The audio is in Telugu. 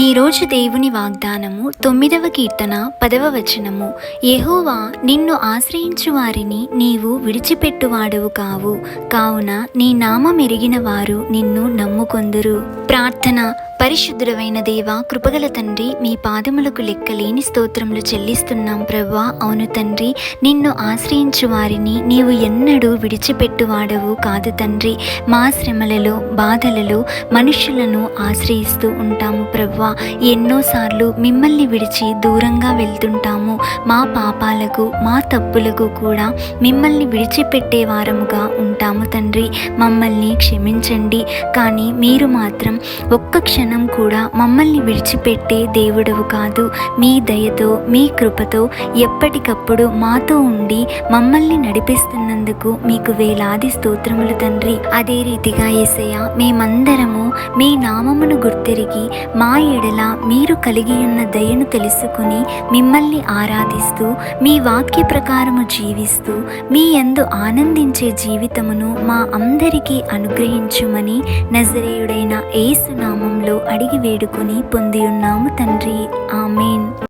ఈరోజు దేవుని వాగ్దానము 9వ కీర్తన 10వ వచనము. యెహోవా నిన్ను ఆశ్రయించు వారిని నీవు విడిచిపెట్టువాడవు కావు, కావున నీ నామమెరిగిన వారు నిన్ను నమ్ముకొందురు. ప్రార్థన. పరిశుద్ధుడవైన దేవా, కృపగల తండ్రి, మీ పాదములకు లెక్కలేని స్తోత్రములు చెల్లిస్తున్నాం ప్రభువా. అవును తండ్రి, నిన్ను ఆశ్రయించు వారిని నీవు ఎన్నడూ విడిచిపెట్టువాడవు కాదు తండ్రి. మా శ్రమలలో బాధలలో మనుషులను ఆశ్రయిస్తూ ఉంటాము ప్రభువా. ఎన్నోసార్లు మిమ్మల్ని విడిచి దూరంగా వెళ్తుంటాము. మా పాపాలకు మా తప్పులకు కూడా మిమ్మల్ని విడిచిపెట్టే వారముగా ఉంటాము తండ్రి. మమ్మల్ని క్షమించండి. కానీ మీరు మాత్రం ఒక్క క్షణం కూడా మమ్మల్ని విడిచిపెట్టే దేవుడవు కాదు. మీ దయతో మీ కృపతో ఎప్పటికప్పుడు మాతో ఉండి మమ్మల్ని నడిపిస్తున్నందుకు మీకు వేలాది స్తోత్రములు తండ్రి. అదే రీతిగా యేసయ్య, మేమందరము మీ నామమును గుర్తెరిగి మా ఎడల మీరు కలిగి ఉన్న దయను తెలుసుకుని మిమ్మల్ని ఆరాధిస్తూ మీ వాక్య ప్రకారము జీవిస్తూ మీ యందు ఆనందించే జీవితమును మా అందరికీ అనుగ్రహించుమని నజరేయుడైన యేసు నామములో అడిగి వేడుకొని పొంది ఉన్నాము తండ్రి. ఆమేన్.